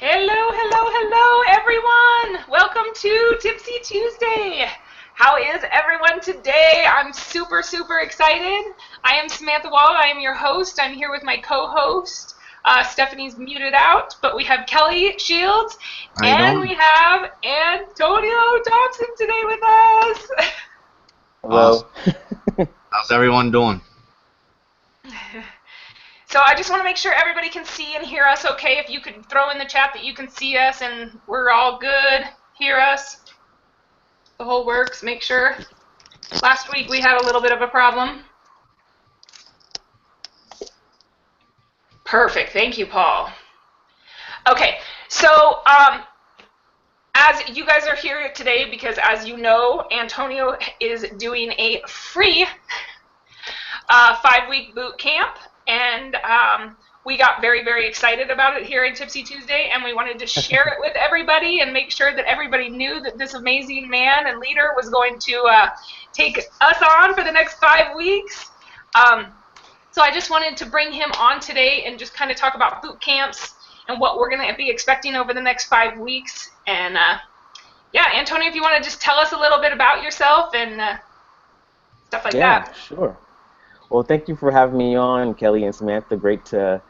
Hello, hello, hello, everyone! Welcome to Tipsy Tuesday. How is everyone today? I'm super, super excited. I am Samantha Wall. I am your host. I'm here with my co-host. Stephanie's muted out, but we have Kelly Shields How you and we doing? have Antonio Thompson today with us. Awesome. Hello. How's everyone doing? So I just want to make sure everybody can see and hear us okay. If you could throw in the chat that you can see us and we're all good, hear us. The whole works, make sure. Last week we had a little bit of a problem. Perfect, thank you, Paul. Okay, so as you guys are here today, because as you know, Antonio is doing a free 5-week boot camp, and we got very, very excited about it here in Tipsy Tuesday, and we wanted to share it with everybody and make sure that everybody knew that this amazing man and leader was going to take us on for the next 5 weeks. So I just wanted to bring him on today and just kind of talk about boot camps and what we're going to be expecting over the next 5 weeks. And yeah, Antonio, if you want to just tell us a little bit about yourself and stuff like Yeah, that. sure. Well, thank you for having me on, Kelly and Samantha. Great to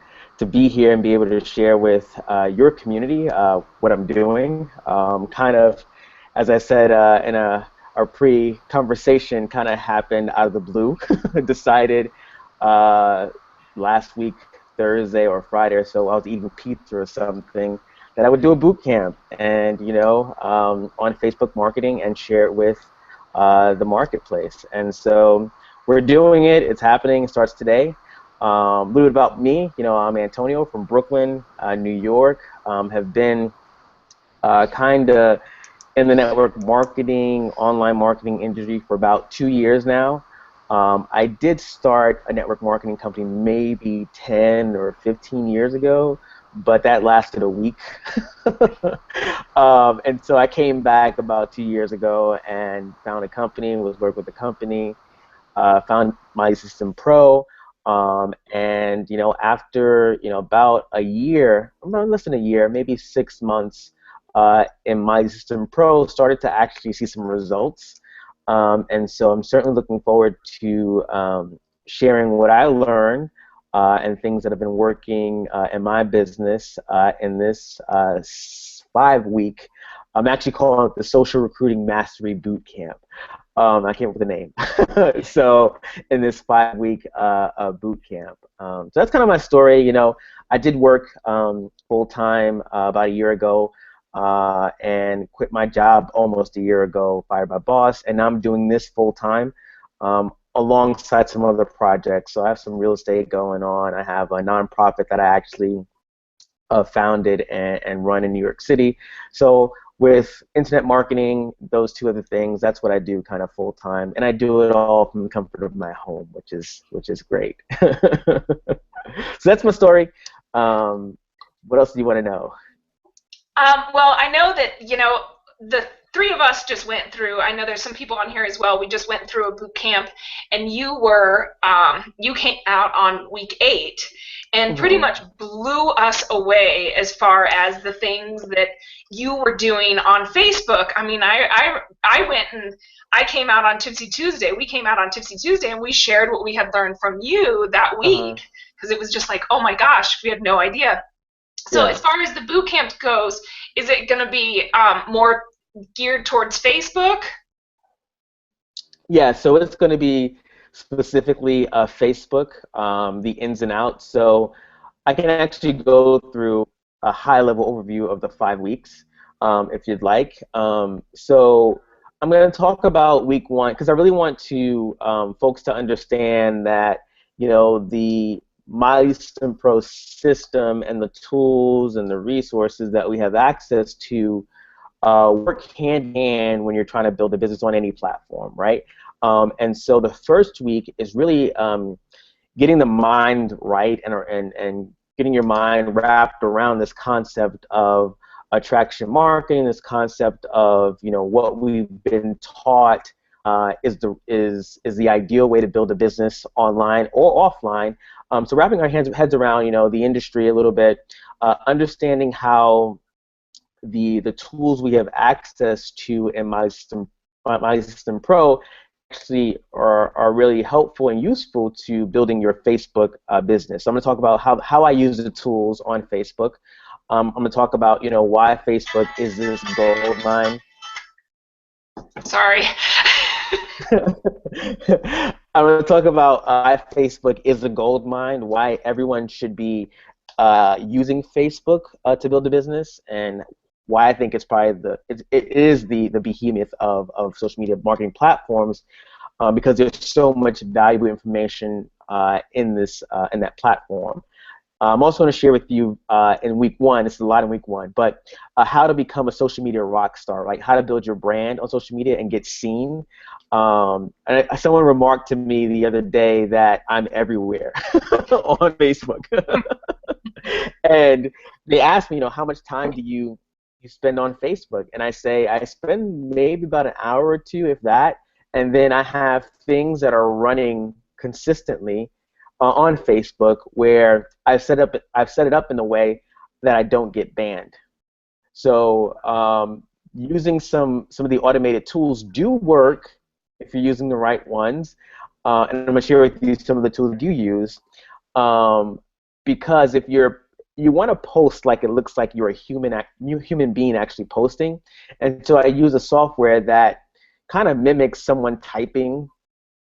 be here and be able to share with your community what I'm doing. Kind of, as I said in our pre-conversation, kind of happened out of the blue. Decided last week, Thursday or Friday or so, I was eating pizza or something, that I would do a boot camp and, on Facebook marketing and share it with the marketplace. And so we're doing it. It's happening. It starts today. A little bit about me. I'm Antonio from Brooklyn, New York. Have been kind of in the network marketing, online marketing industry for about 2 years now. I did start a network marketing company maybe 10 or 15 years ago, but that lasted a week. And so I came back about 2 years ago and found a company, was working with the company, found My System Pro, and after about a year, less than a year, maybe 6 months in My System Pro, started to actually see some results. And so I'm certainly looking forward to sharing what I learned and things that have been working in my business in this 5-week. I'm actually calling it the Social Recruiting Mastery Boot Camp. I came up with a name. So in this 5-week boot camp. So that's kind of my story. I did work full-time about a year ago and quit my job almost a year ago, fired my boss, and now I'm doing this full-time alongside some other projects. So I have some real estate going on. I have a nonprofit that I actually founded and run in New York City. So with internet marketing, those two other things, that's what I do kind of full time, and I do it all from the comfort of my home, which is great. So that's my story. What else do you want to know? Well, I know that, the three of us just went through, I know there's some people on here as well, we just went through a boot camp, and you came out on week 8 and pretty much blew us away as far as the things that you were doing on Facebook. I mean, I went and I came out on Tipsy Tuesday. We came out on Tipsy Tuesday and we shared what we had learned from you that Uh-huh. week because it was just like, oh my gosh, we had no idea. So Yeah. as far as the boot camp goes, is it going to be more geared towards Facebook? Yeah, so it's going to be specifically Facebook, the ins and outs. So I can actually go through a high-level overview of the 5 weeks, if you'd like. So I'm going to talk about week 1 because I really want to folks to understand that the My System Pro system and the tools and the resources that we have access to work hand in hand when you're trying to build a business on any platform, right? And so the first week is really getting the mind right and getting your mind wrapped around this concept of attraction marketing, this concept of what we've been taught is the ideal way to build a business online or offline. So wrapping our heads around the industry a little bit, understanding how the tools we have access to in My System Pro actually are really helpful and useful to building your Facebook business. So I'm going to talk about how I use the tools on Facebook. I'm going to talk about why Facebook is this gold mine. Sorry. I'm going to talk about why Facebook is a gold mine, why everyone should be using Facebook to build a business, and why I think it's probably it is the behemoth of social media marketing platforms, because there's so much valuable information in that platform. I'm also going to share with you in week one, this is a lot in week one, but how to become a social media rock star, like how to build your brand on social media and get seen. Someone remarked to me the other day that I'm everywhere on Facebook. And they asked me, how much time do you spend on Facebook? And I say, I spend maybe about an hour or two, if that, and then I have things that are running consistently on Facebook where I've set it up in a way that I don't get banned. So using some of the automated tools do work if you're using the right ones, and I'm going to share with you some of the tools I do use, because if you want to post like it looks like you're a human being actually posting, and so I use a software that kind of mimics someone typing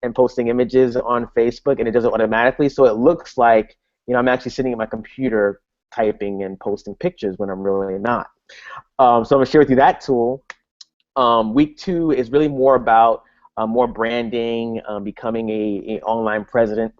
and posting images on Facebook, and it does it automatically, so it looks like I'm actually sitting at my computer typing and posting pictures when I'm really not. So I'm going to share with you that tool. Week 2 is really more about more branding, becoming a online presence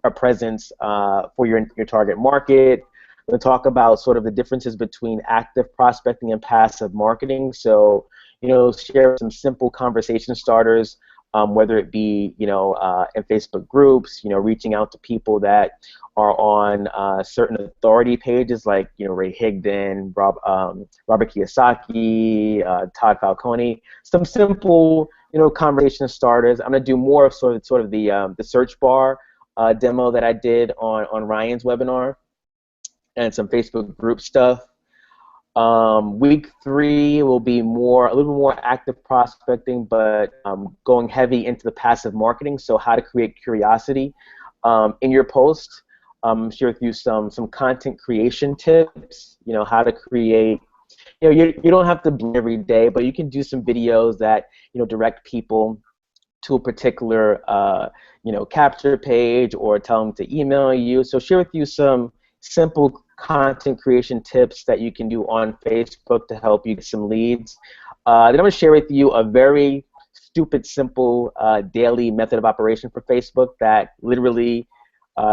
for your target market. We're going to talk about sort of the differences between active prospecting and passive marketing. So, share some simple conversation starters, whether it be, in Facebook groups, reaching out to people that are on certain authority pages like, Ray Higdon, Robert Kiyosaki, Todd Falcone. Some simple, conversation starters. I'm going to do more of sort of the search bar demo that I did on Ryan's webinar, and some Facebook group stuff. Week 3 will be a little bit more active prospecting, but going heavy into the passive marketing. So how to create curiosity in your post. Share with you some content creation tips. How to create. You don't have to blog every day, but you can do some videos that direct people to a particular capture page, or tell them to email you. So share with you some simple content creation tips that you can do on Facebook to help you get some leads. Then I'm going to share with you a very stupid, simple daily method of operation for Facebook that literally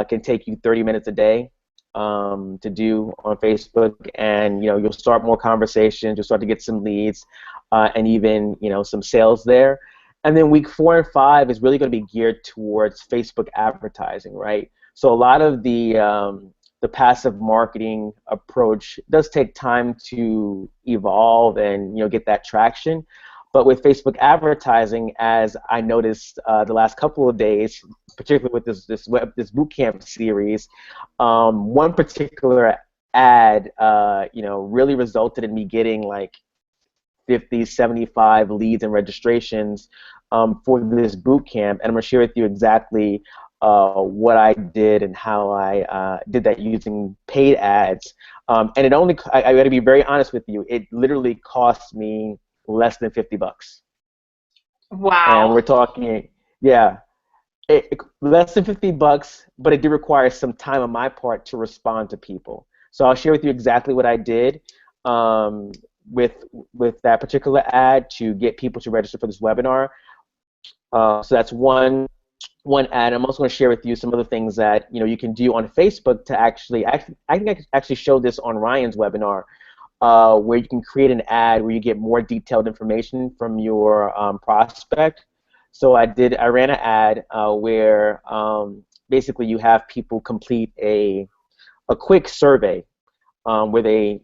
can take you 30 minutes a day to do on Facebook, and you'll start more conversations, you'll start to get some leads, and even some sales there. And then week 4 and 5 is really going to be geared towards Facebook advertising, right? So a lot of the passive marketing approach does take time to evolve and get that traction. But with Facebook advertising, as I noticed the last couple of days, particularly with this bootcamp series, one particular ad really resulted in me getting like 50, 75 leads and registrations for this bootcamp, and I'm going to share with you exactly what I did and how I did that using paid ads. And it only, I got to be very honest with you, it literally cost me less than $50. Wow. And we're talking, yeah, less than $50, but it did require some time on my part to respond to people. So I'll share with you exactly what I did with that particular ad to get people to register for this webinar. So that's one ad. I'm also going to share with you some other things that you can do on Facebook to actually I can actually show this on Ryan's webinar, where you can create an ad where you get more detailed information from your prospect. So I ran an ad where basically you have people complete a quick survey where they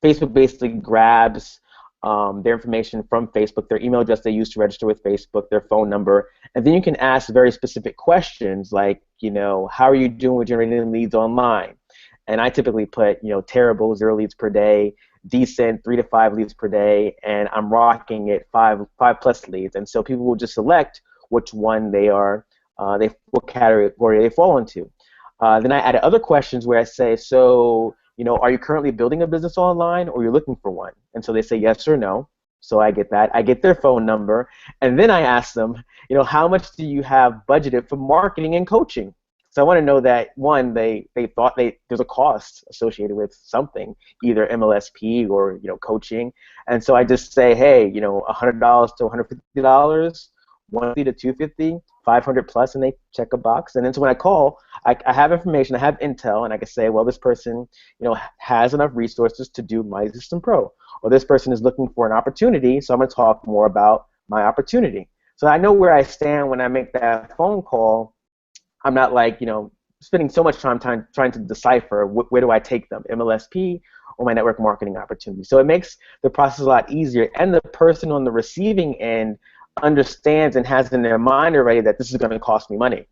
Facebook basically grabs their information from Facebook, their email address they use to register with Facebook, their phone number, and then you can ask very specific questions like, how are you doing with generating leads online? And I typically put, terrible, 0 leads per day, decent 3 to 5 leads per day, and I'm rocking it five plus leads. And so people will just select which one what category they fall into. Then I added other questions where I say, so, are you currently building a business online, or you're looking for one? And so they say yes or no. So I get that. I get their phone number, and then I ask them, how much do you have budgeted for marketing and coaching? So I want to know that, one, they thought there's a cost associated with something, either MLSP or coaching. And so I just say, hey, $100 to $150, $150 to $250, 500 plus, and they check a box. And then so when I call, I have information, I have intel, and I can say, well, this person has enough resources to do My System Pro, or this person is looking for an opportunity, so I'm going to talk more about my opportunity. So I know where I stand when I make that phone call. I'm not like, spending so much time trying to decipher where do I take them, MLSP or my network marketing opportunity. So it makes the process a lot easier, and the person on the receiving end understands and has in their mind already that this is going to cost me money.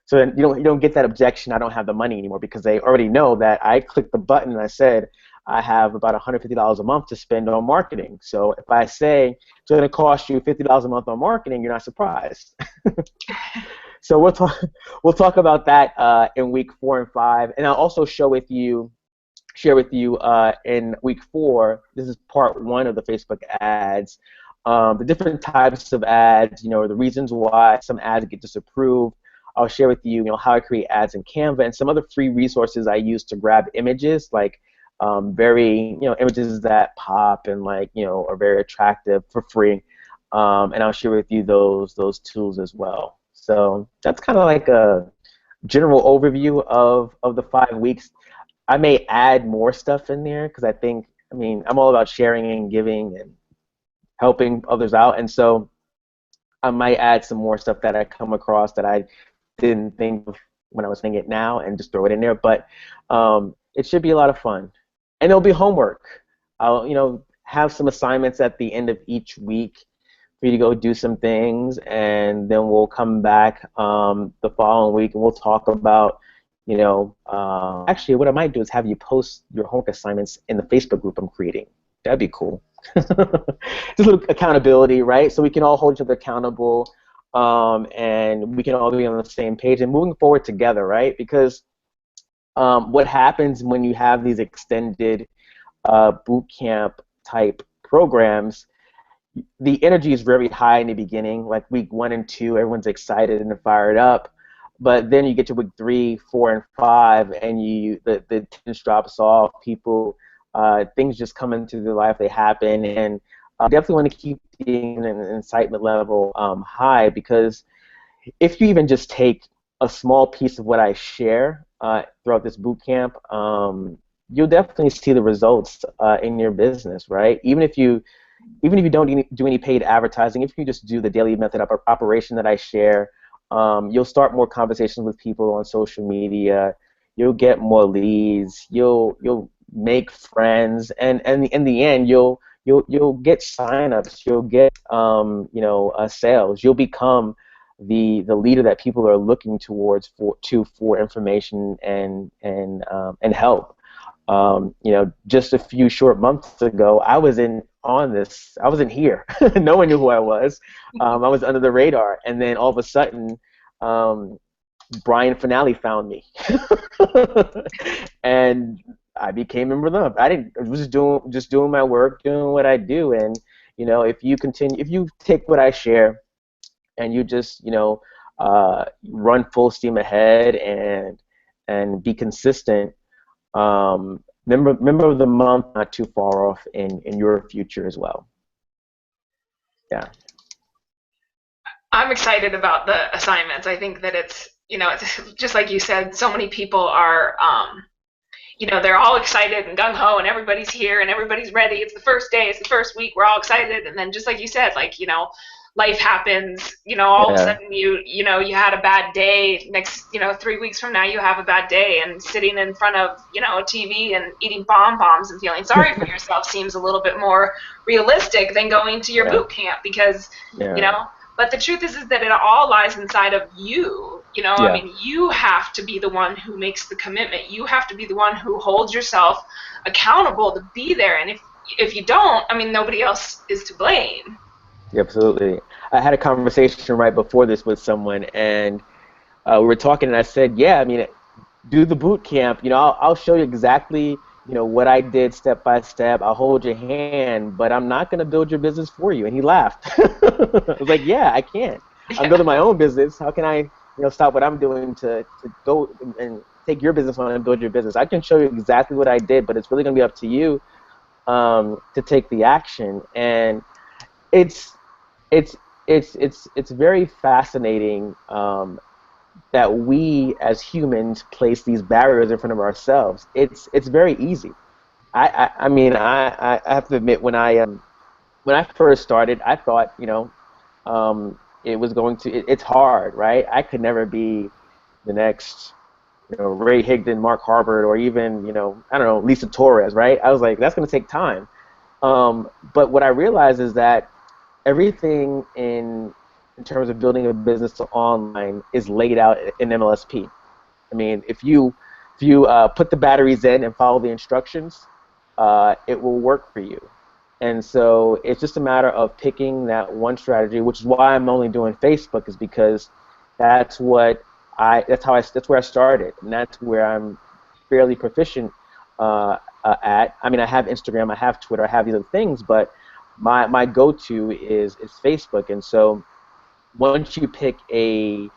So then you don't get that objection, I don't have the money anymore, because they already know that I clicked the button and I said I have about $150 a month to spend on marketing. So if I say it's going to cost you $50 a month on marketing, you're not surprised. So we'll talk about that in week 4 and 5, and I'll also share with you in week 4. This is part 1 of the Facebook ads. The different types of ads, the reasons why some ads get disapproved. I'll share with you, how I create ads in Canva, and some other free resources I use to grab images, like images that pop and are very attractive for free. And I'll share with you those tools as well. So that's kind of like a general overview of the 5 weeks. I may add more stuff in there because I'm all about sharing and giving and helping others out, and so I might add some more stuff that I come across that I didn't think of when I was thinking it now, and just throw it in there. But it should be a lot of fun, and there'll be homework. I'll have some assignments at the end of each week for you to go do some things, and then we'll come back the following week and we'll talk about actually what I might do is have you post your homework assignments in the Facebook group I'm creating. That'd be cool. Just a little accountability, right? So we can all hold each other accountable, and we can all be on the same page and moving forward together, right? Because what happens when you have these extended boot camp type programs, the energy is very high in the beginning, like week 1 and 2, everyone's excited and fired up. But then you get to week 3, 4, and 5, and the tension drops off. People, things just come into their life, they happen, and definitely want to keep the excitement level high, because if you even just take a small piece of what I share throughout this boot camp, you'll definitely see the results in your business, right? Even if you don't do any paid advertising, if you just do the daily method of operation that I share, you'll start more conversations with people on social media. You'll get more leads. You'll make friends, and in the end, you'll get signups. You'll get sales. You'll become the leader that people are looking towards for information and help. Just a few short months ago, I wasn't here. No one knew who I was. I was under the radar, and then all of a sudden, Brian Finale found me, and I became a member of them. I was just doing my work, doing what I do, and if you take what I share, and you just run full steam ahead and be consistent. Member of the month, not too far off in your future as well. Yeah. I'm excited about the assignments. I think that it's just like you said, so many people are, they're all excited and gung-ho, and everybody's here and everybody's ready. It's the first day, it's the first week, we're all excited, and then just like you said, life happens, all of a sudden you had a bad day. Next, 3 weeks from now you have a bad day, and sitting in front of, a TV and eating bonbons and feeling sorry for yourself seems a little bit more realistic than going to your boot camp, because, but the truth is that it all lies inside of you. I mean, you have to be the one who makes the commitment. You have to be the one who holds yourself accountable to be there. And if you don't, I mean, nobody else is to blame. Yeah, absolutely. I had a conversation right before this with someone, and we were talking, and I said, yeah, I mean, do the boot camp. I'll show you exactly, what I did step by step. I'll hold your hand, but I'm not going to build your business for you. And he laughed. I was like, yeah, I can't. I'm building my own business. How can I, stop what I'm doing to go and take your business on and build your business? I can show you exactly what I did, but it's really going to be up to you to take the action. And it's it's very fascinating that we as humans place these barriers in front of ourselves. It's very easy. I mean I have to admit when I first started I thought it was going to it's hard, right? I could never be the next Ray Higdon, Mark Harvard, or even I don't know, Lisa Torres, right? I was like, that's going to take time. But what I realized is that everything in terms of building a business online is laid out in MLSP. I mean, if you put the batteries in and follow the instructions, it will work for you. And so it's just a matter of picking that one strategy, which is why I'm only doing Facebook, is because that's where I started, and that's where I'm fairly proficient at. I mean, I have Instagram, I have Twitter, I have these other things, but my go-to is Facebook. And so once you pick a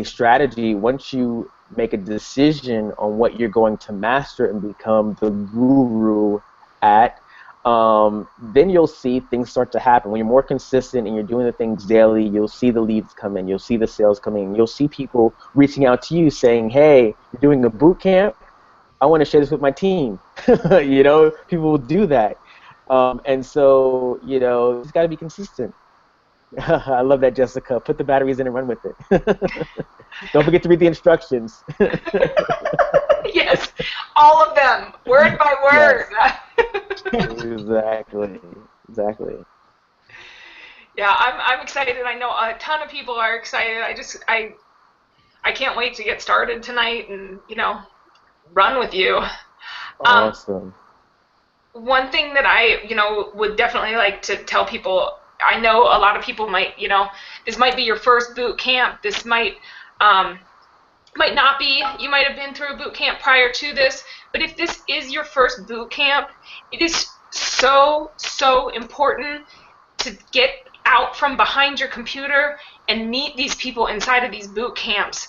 strategy, once you make a decision on what you're going to master and become the guru at, then you'll see things start to happen. When you're more consistent and you're doing the things daily, you'll see the leads come in, you'll see the sales come in, you'll see people reaching out to you saying, hey, you're doing a boot camp, I want to share this with my team. People will do that. And so, it's got to be consistent. I love that, Jessica. Put the batteries in and run with it. Don't forget to read the instructions. Yes, all of them, word by word. Yes. Exactly. Yeah, I'm excited. I know a ton of people are excited. I can't wait to get started tonight and run with you. Awesome. One thing that I would definitely like to tell people. I know a lot of people might this might be your first boot camp. This might not be. You might have been through a boot camp prior to this, but if this is your first boot camp, it is so important to get out from behind your computer and meet these people inside of these boot camps.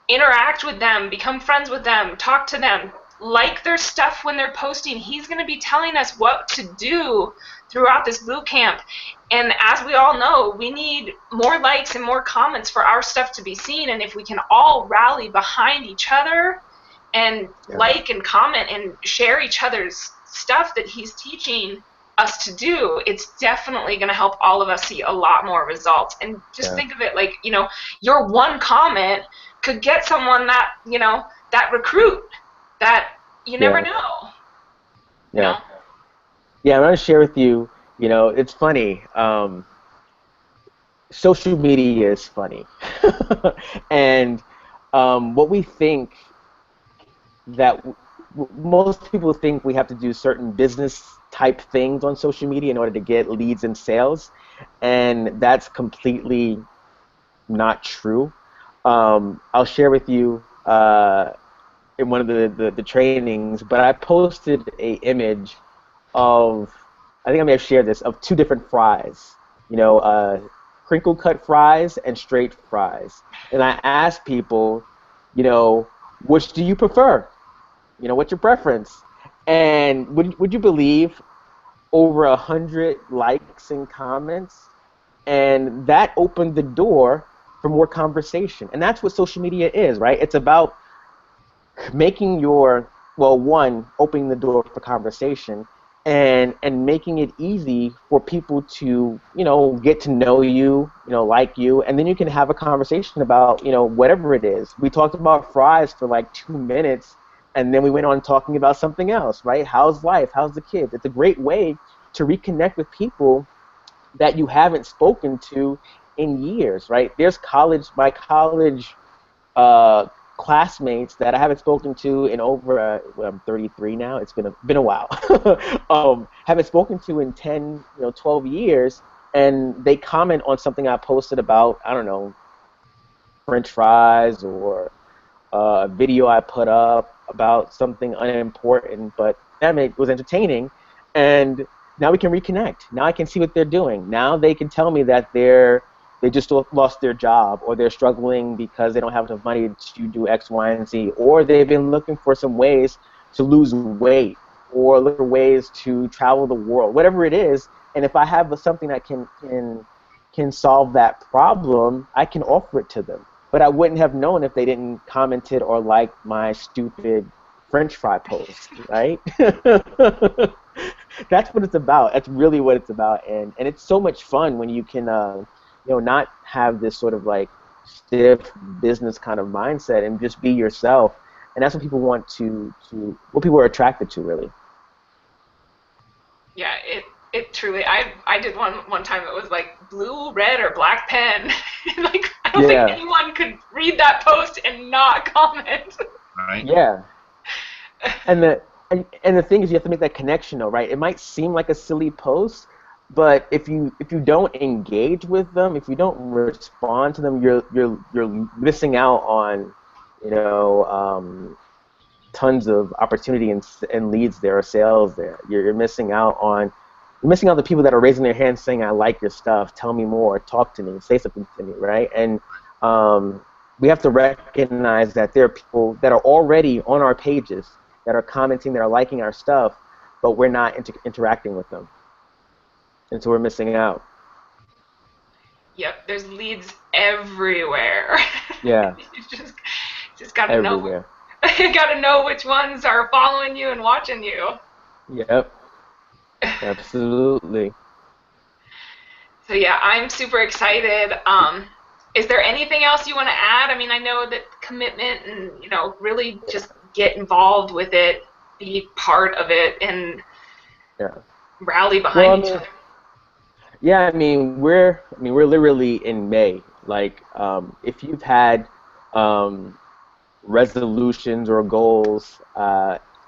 Interact with them, become friends with them, talk to them, like their stuff when they're posting. He's going to be telling us what to do throughout this boot camp. And as we all know, we need more likes and more comments for our stuff to be seen. And if we can all rally behind each other and like and comment and share each other's stuff that he's teaching us to do, it's definitely going to help all of us see a lot more results. And just think of it like, your one comment could get someone that, that recruit that you never know. Yeah. Yeah, I'm going to share with you, it's funny. Social media is funny. And what we think that most people think we have to do certain business type things on social media in order to get leads and sales. And that's completely not true. I'll share with you in one of the trainings, but I posted a image of, I think I may have shared this, of two different fries, crinkle cut fries and straight fries. And I asked people, which do you prefer? What's your preference? And would you believe over 100 likes and comments? And that opened the door for more conversation. And that's what social media is, right? It's about making opening the door for conversation and making it easy for people to, get to know you, like you, and then you can have a conversation about, whatever it is. We talked about fries for like 2 minutes, and then we went on talking about something else, right? How's life? How's the kids? It's a great way to reconnect with people that you haven't spoken to in years, right? There's my college classmates that I haven't spoken to in over, well, I'm 33 now. It's been a while. Haven't spoken to in 10, 12 years, and they comment on something I posted about, I don't know, French fries, or a video I put up about something unimportant, but damn, it was entertaining, and now we can reconnect. Now I can see what they're doing. Now they can tell me that they just lost their job, or they're struggling because they don't have enough money to do X, Y, and Z, or they've been looking for some ways to lose weight, or look for ways to travel the world, whatever it is. And if I have something that can solve that problem, I can offer it to them. But I wouldn't have known if they didn't commented or liked my stupid French fry post, right? That's what it's about. That's really what it's about, and it's so much fun when you can, not have this sort of like stiff business kind of mindset and just be yourself. And that's what people want what people are attracted to, really. Yeah, it truly. I did one time. It was like blue, red, or black pen. Like I don't think Yeah. anyone could read that post and not comment. Right. Yeah. And the thing is, you have to make that connection, though, right? It might seem like a silly post, but if you don't engage with them, if you don't respond to them, you're missing out on, tons of opportunity and leads there, or sales there. You're missing out on the people that are raising their hands saying, "I like your stuff. Tell me more. Talk to me. Say something to me." Right? And we have to recognize that there are people that are already on our pages, that are commenting, that are liking our stuff, but we're not interacting with them, and so we're missing out. Yep, there's leads everywhere. Yeah, You just gotta know. everywhere. You gotta know which ones are following you and watching you. Yep, absolutely. So yeah, I'm super excited. Is there anything else you want to add? I mean, I know that commitment and really just get involved with it, be part of it, and Yeah. rally Well, behind each other. yeah, we're literally in May. Like, if you've had resolutions or goals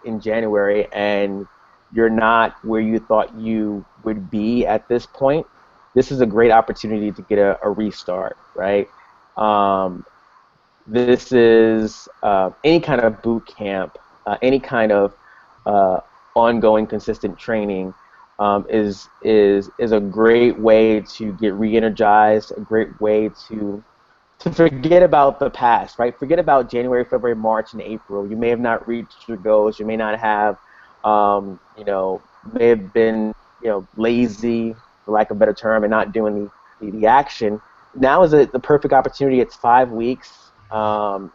in January, and you're not where you thought you would be at this point, this is a great opportunity to get a restart, right? Um, this is any kind of boot camp, any kind of ongoing, consistent training is a great way to get re-energized, a great way to forget about the past, right? Forget about January, February, March, and April. You may have not reached your goals. You may not have, may have been, lazy, for lack of a better term, and not doing the action. Now is the perfect opportunity. It's 5 weeks, to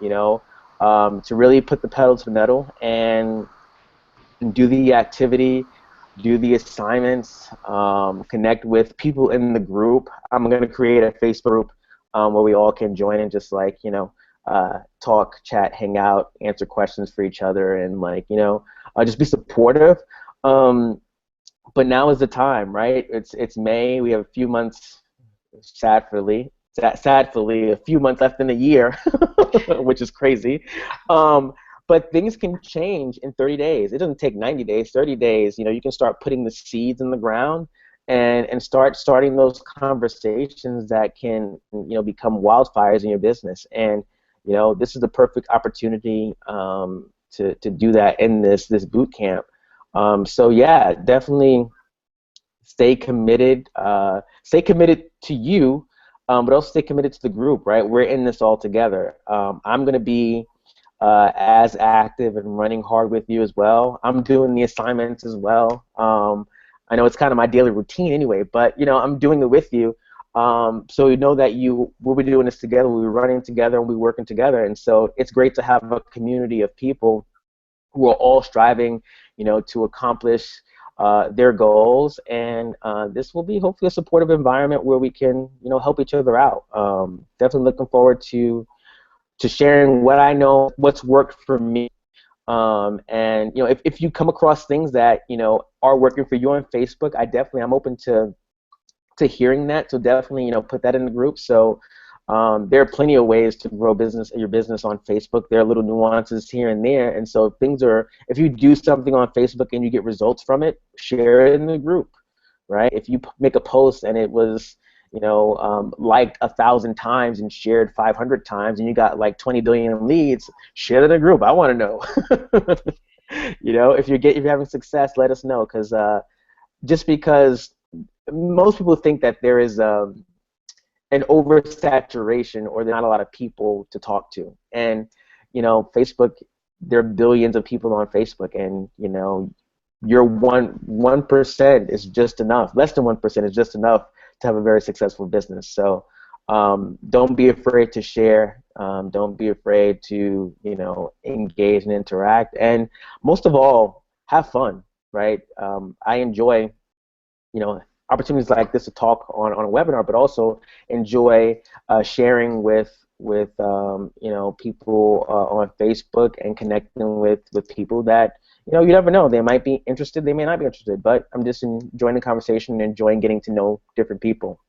really put the pedal to the metal and do the activity, do the assignments, connect with people in the group. I'm going to create a Facebook group where we all can join and just talk, chat, hang out, answer questions for each other, and just be supportive. But now is the time, right? It's May. We have a few months, sadly, a few months left in the year, which is crazy. But things can change in 30 days. It doesn't take 90 days, 30 days. You can start putting the seeds in the ground and starting those conversations that can, become wildfires in your business. And, this is the perfect opportunity to do that in this boot camp. So yeah, definitely stay committed. Stay committed to you, but also stay committed to the group, right? We're in this all together. I'm going to be as active and running hard with you as well. I'm doing the assignments as well. I know it's kind of my daily routine anyway, but I'm doing it with you. So you know that we'll be doing this together. We'll be running together and we'll be working together. And so it's great to have a community of people who are all striving, to accomplish their goals. And this will be hopefully a supportive environment where we can, help each other out. Definitely looking forward to sharing what I know, what's worked for me. And if you come across things that are working for you on Facebook, I'm open to hearing that. So definitely put that in the group. So There are plenty of ways to grow your business on Facebook. There are little nuances here and there, and so if you do something on Facebook and you get results from it, share it in the group, right? If you make a post and it was, liked 1,000 times and shared 500 times, and you got like 20 billion leads, share it in the group. I want to know. If you're having success, let us know, because just because most people think that there is an oversaturation or there's not a lot of people to talk to. And, Facebook, there are billions of people on Facebook, and, your 1% is just enough. Less than 1% is just enough to have a very successful business. So don't be afraid to share. Don't be afraid to, engage and interact. And most of all, have fun, right? I enjoy, opportunities like this to talk on a webinar, but also enjoy sharing with people on Facebook and connecting with people that you never know. They might be interested, they may not be interested, but I'm just enjoying the conversation and enjoying getting to know different people.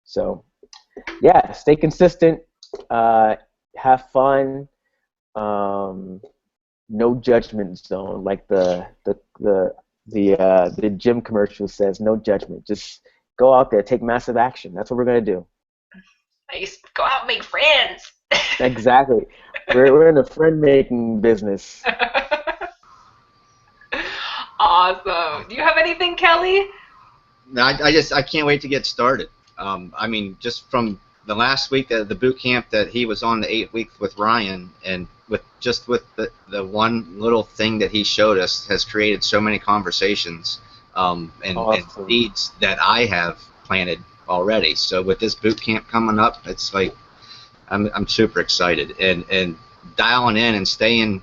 So yeah, stay consistent, have fun, no judgment zone, like the gym commercial says, no judgment. Just go out there, take massive action. That's what we're gonna do. Nice. Go out and make friends. Exactly. We're in a friend-making business. Awesome. Do you have anything, Kelly? No, I can't wait to get started. I mean, just from the last week, the boot camp that he was on, the 8 weeks with Ryan, and with the one little thing that he showed us has created so many conversations and needs that I have planted already. So with this boot camp coming up, it's like I'm super excited, and dialing in and staying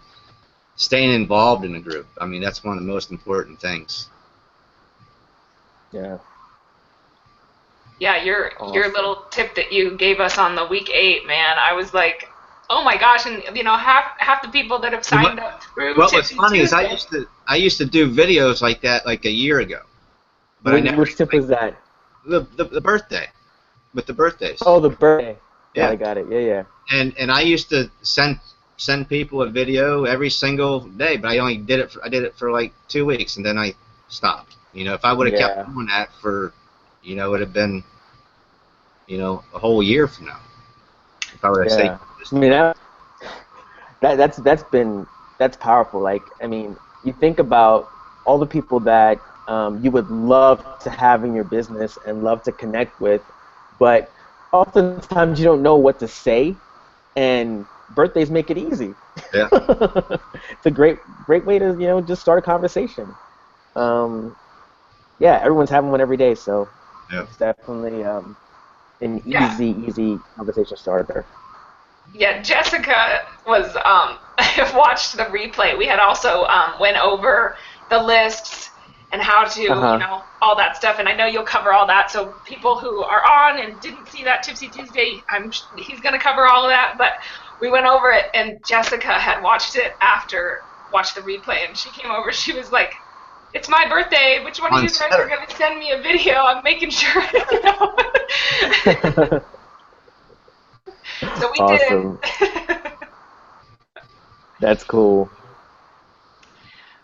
involved in the group. I mean, that's one of the most important things. Yeah. Yeah, your little tip that you gave us on the week 8, man, I was like, oh my gosh, and half the people that have signed up through. What was funny is I used to do videos like that like a year ago, but which tip was that? The birthday, with the birthdays. Oh, the birthday. Yeah, I got it. Yeah. And I used to send people a video every single day, but I did it for like 2 weeks, and then I stopped. If I would have kept doing that for, it would have been, a whole year from now. If I would have stayed. I mean, that's powerful. Like, I mean, you think about all the people that you would love to have in your business and love to connect with, but oftentimes you don't know what to say, and birthdays make it easy. Yeah. It's a great way to just start a conversation. Everyone's having one every day, so it's definitely an easy conversation starter. Yeah, Jessica was watched the replay. We had also went over the lists and how to all that stuff, and I know you'll cover all that. So people who are on and didn't see that Tipsy Tuesday, he's going to cover all of that. But we went over it, and Jessica had watched the replay, and she came over. She was like, "It's my birthday. Which one of you guys are going to send me a video? I'm making sure." So we awesome. did. That's cool.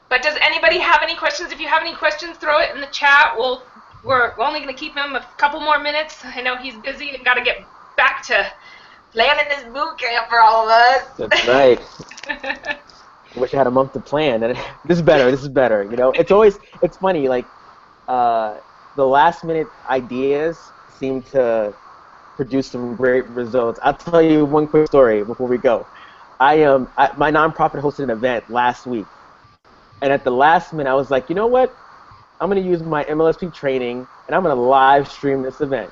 But does anybody have any questions? If you have any questions, throw it in the chat. We're only going to keep him a couple more minutes. I know he's busy and got to get back to planning this boot camp for all of us. That's right. I wish I had a month to plan. This is better. It's funny. Like the last minute ideas seem to produce some great results. I'll tell you one quick story before we go. My nonprofit hosted an event last week. And at the last minute, I was like, you know what? I'm going to use my MLSP training, and I'm going to live stream this event.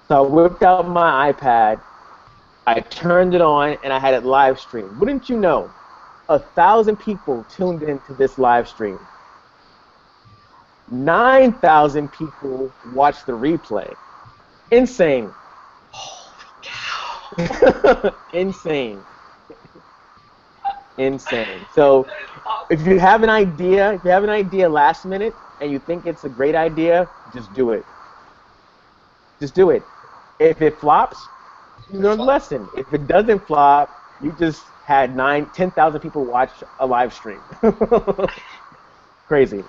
So I whipped out my iPad, I turned it on, and I had it live streamed. Wouldn't you know, 1,000 people tuned into this live stream. 9,000 people watched the replay. Insane. Holy cow. Insane. So if you have an idea, last minute and you think it's a great idea, just do it. If it flops, You learn the lesson. If it doesn't flop, you just had 10,000 people watch a live stream. Crazy.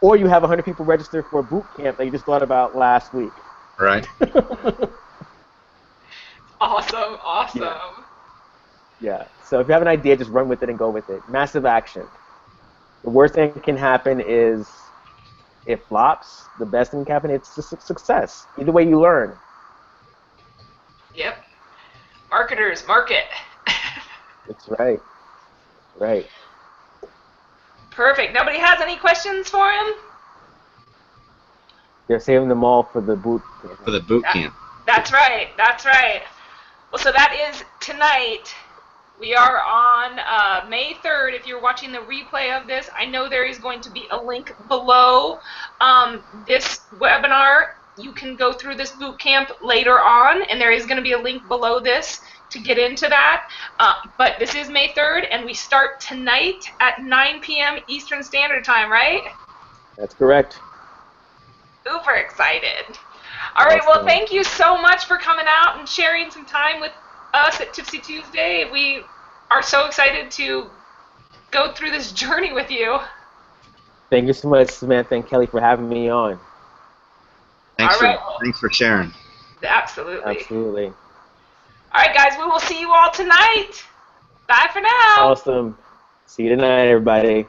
Or you have 100 people register for a boot camp that you just thought about last week. Right. Awesome, awesome. Yeah. So if you have an idea, just run with it and go with it. Massive action. The worst thing that can happen is it flops. The best thing that can happen is it's a success. Either way, you learn. Yep. Marketers, market. That's right. Right. Perfect. Nobody has any questions for him? They're saving them all for the boot camp. For the boot camp. That's right. That's right. Well, so that is tonight. We are on May 3rd. If you're watching the replay of this, I know there is going to be a link below this webinar. You can go through this boot camp later on, and there is going to be a link below this to get into that. But this is May 3rd, and we start tonight at 9 p.m. Eastern Standard Time, right? That's correct. Super excited. All right, well, thank you so much for coming out and sharing some time with us at Tipsy Tuesday. We are so excited to go through this journey with you. Thank you so much, Samantha and Kelly, for having me on. Thanks for sharing. Absolutely. Absolutely. All right, guys, we will see you all tonight. Bye for now. Awesome. See you tonight, everybody.